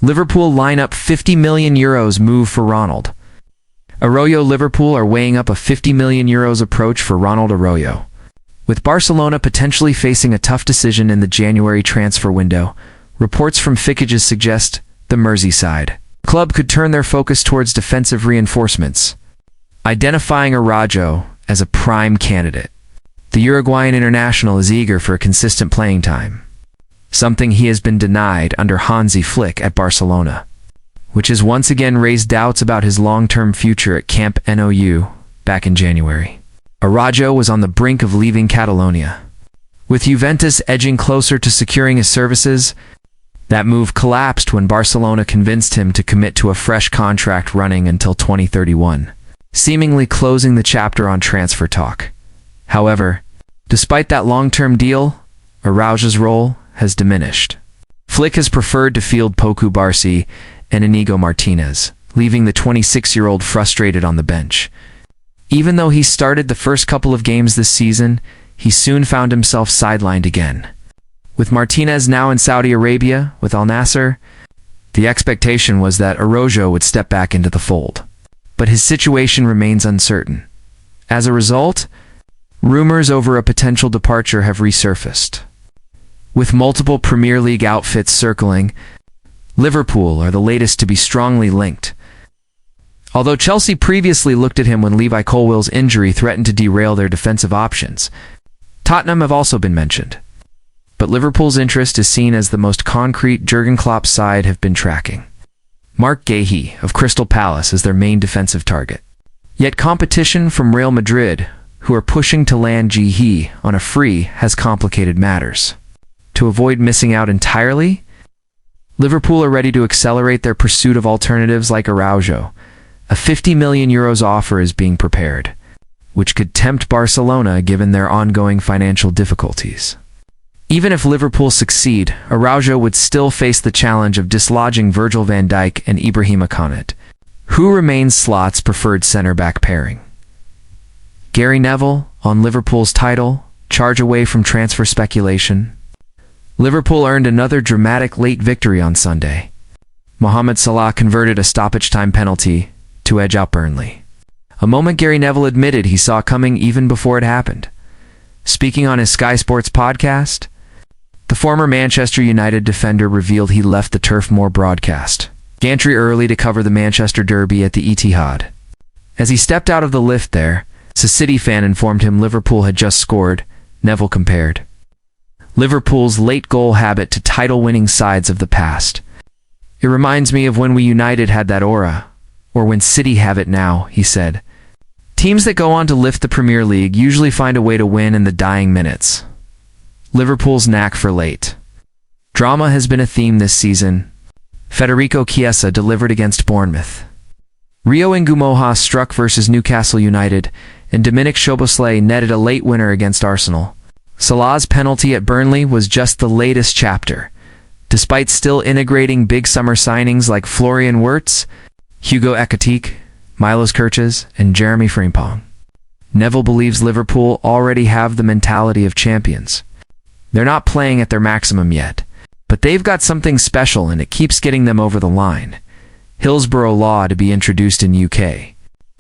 Liverpool line up €50 million move for Ronald. Arroyo. Liverpool are weighing up a €50 million approach for Ronald Arroyo. With Barcelona potentially facing a tough decision in the January transfer window, reports from Fickages suggest the Merseyside club could turn their focus towards defensive reinforcements, identifying Araujo as a prime candidate. The Uruguayan international is eager for consistent playing time, something he has been denied under Hansi Flick at Barcelona, which has once again raised doubts about his long-term future at Camp Nou back in January. Araujo was on the brink of leaving Catalonia. With Juventus edging closer to securing his services, that move collapsed when Barcelona convinced him to commit to a fresh contract running until 2031, seemingly closing the chapter on transfer talk. However, despite that long-term deal, Araujo's role has diminished. Flick has preferred to field Poku Barsi and Inigo Martinez, leaving the 26-year-old frustrated on the bench. Even though he started the first couple of games this season, he soon found himself sidelined again. With Martinez now in Saudi Arabia with Al Nassr, the expectation was that Araujo would step back into the fold. But his situation remains uncertain. As a result, rumors over a potential departure have resurfaced. With multiple Premier League outfits circling, Liverpool are the latest to be strongly linked. Although Chelsea previously looked at him when Levi Colwill's injury threatened to derail their defensive options, Tottenham have also been mentioned. But Liverpool's interest is seen as the most concrete Jurgen Klopp's side have been tracking. Mark Guéhi of Crystal Palace is their main defensive target. Yet competition from Real Madrid, who are pushing to land Guéhi on a free, has complicated matters. To avoid missing out entirely, Liverpool are ready to accelerate their pursuit of alternatives like Araujo. A €50 million offer is being prepared, which could tempt Barcelona given their ongoing financial difficulties. Even if Liverpool succeed, Araujo would still face the challenge of dislodging Virgil van Dijk and Ibrahima Konate, who remains Slot's preferred centre-back pairing. Gary Neville on Liverpool's title charge away from transfer speculation. Liverpool earned another dramatic late victory on Sunday. Mohamed Salah converted a stoppage-time penalty to edge out Burnley, a moment Gary Neville admitted he saw coming even before it happened. Speaking on his Sky Sports podcast, the former Manchester United defender revealed he left the Turf Moor broadcast gantry early to cover the Manchester Derby at the Etihad. As he stepped out of the lift there, a City fan informed him Liverpool had just scored. Neville compared Liverpool's late goal habit to title-winning sides of the past. "It reminds me of when we United had that aura, or when City have it now," he said. Teams that go on to lift the Premier League usually find a way to win in the dying minutes. Liverpool's knack for late drama has been a theme this season. Federico Chiesa delivered against Bournemouth. Rio Ngumoha struck versus Newcastle United, and Dominic Szoboszlai netted a late winner against Arsenal. Salah's penalty at Burnley was just the latest chapter. Despite still integrating big summer signings like Florian Wirtz, Hugo Ekitike, Milos Kerkez, and Jeremy Frimpong, Neville believes Liverpool already have the mentality of champions. They're not playing at their maximum yet, but they've got something special and it keeps getting them over the line. Hillsborough Law to be introduced in UK.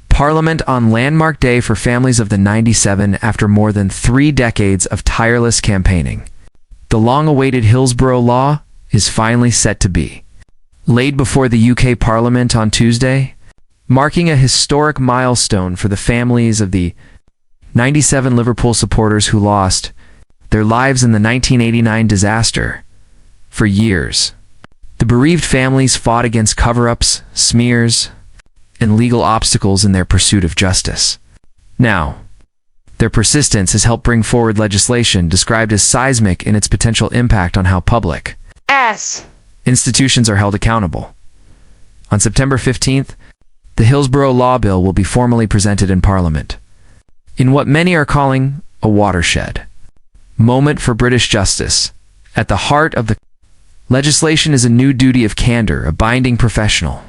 Parliament on landmark day for families of the 97 after more than 3 decades of tireless campaigning. The long-awaited Hillsborough Law is finally set to be laid before the UK Parliament on Tuesday, marking a historic milestone for the families of the 97 Liverpool supporters who lost their lives in the 1989 disaster. For years, the bereaved families fought against cover-ups, smears, and legal obstacles in their pursuit of justice. Now, their persistence has helped bring forward legislation described as seismic in its potential impact on how public institutions are held accountable. On September 15th, the Hillsborough Law Bill will be formally presented in Parliament, in what many are calling a watershed moment for British justice. At the heart of the legislation is a new duty of candor, a binding professional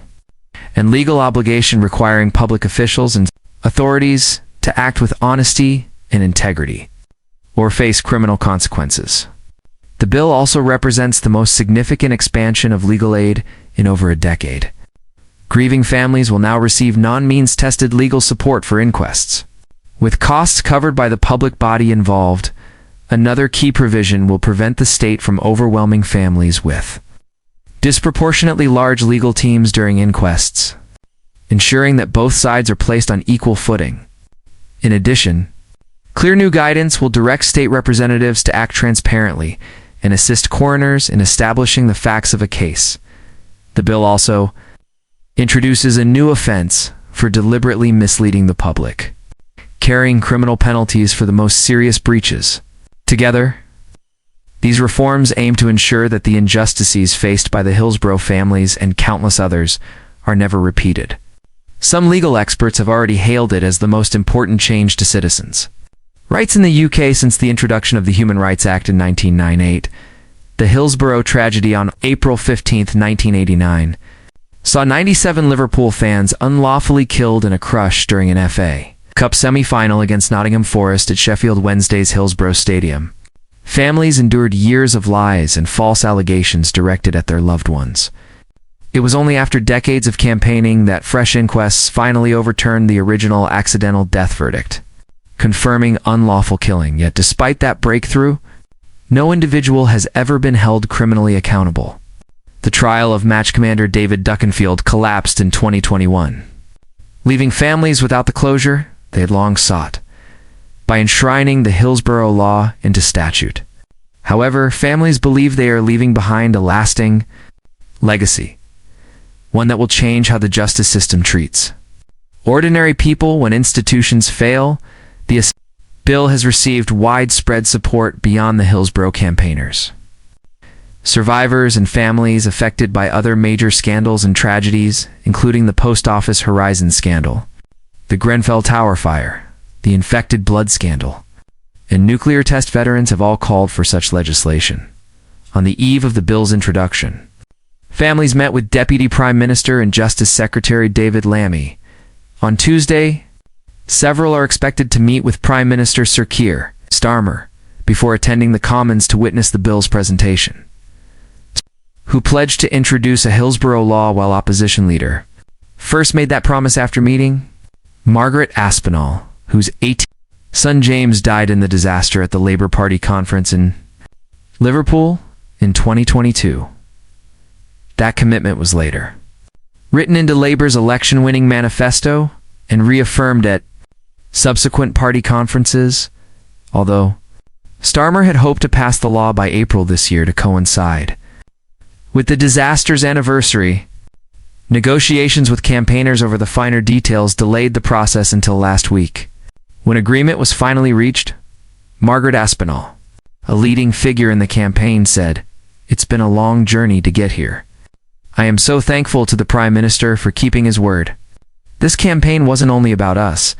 and legal obligation requiring public officials and authorities to act with honesty and integrity, or face criminal consequences. The bill also represents the most significant expansion of legal aid in over a decade. Grieving families will now receive non-means-tested legal support for inquests. With costs covered by the public body involved, another key provision will prevent the state from overwhelming families with disproportionately large legal teams during inquests, ensuring that both sides are placed on equal footing. In addition, clear new guidance will direct state representatives to act transparently and assist coroners in establishing the facts of a case. The bill also introduces a new offense for deliberately misleading the public, carrying criminal penalties for the most serious breaches. Together, these reforms aim to ensure that the injustices faced by the Hillsborough families and countless others are never repeated. Some legal experts have already hailed it as the most important change to citizens' rights in the UK since the introduction of the Human Rights Act in 1998. The Hillsborough tragedy on April 15, 1989, saw 97 Liverpool fans unlawfully killed in a crush during an FA Cup semi-final against Nottingham Forest at Sheffield Wednesday's Hillsborough Stadium. Families endured years of lies and false allegations directed at their loved ones. It was only after decades of campaigning that fresh inquests finally overturned the original accidental death verdict, confirming unlawful killing. Yet despite that breakthrough, no individual has ever been held criminally accountable. The trial of match commander David Duckenfield collapsed in 2021, leaving families without the closure they had long sought, by enshrining the Hillsborough law into statute. However, families believe they are leaving behind a lasting legacy, one that will change how the justice system treats ordinary people when institutions fail. The bill has received widespread support beyond the Hillsborough campaigners. Survivors and families affected by other major scandals and tragedies, including the Post Office Horizon scandal, the Grenfell Tower fire, the infected blood scandal, and nuclear test veterans have all called for such legislation. On the eve of the bill's introduction, families met with Deputy Prime Minister and Justice Secretary David Lammy. On Tuesday, several are expected to meet with Prime Minister Sir Keir Starmer before attending the Commons to witness the bill's presentation, who pledged to introduce a Hillsborough law while opposition leader first made that promise after meeting Margaret Aspinall, whose 18th son James died in the disaster at the Labour Party conference in Liverpool in 2022. That commitment was later written into Labour's election-winning manifesto and reaffirmed at subsequent party conferences, although Starmer had hoped to pass the law by April this year to coincide with the disaster's anniversary. Negotiations with campaigners over the finer details delayed the process until last week. When agreement was finally reached, Margaret Aspinall, a leading figure in the campaign, said, "It's been a long journey to get here. I am so thankful to the Prime Minister for keeping his word. This campaign wasn't only about us,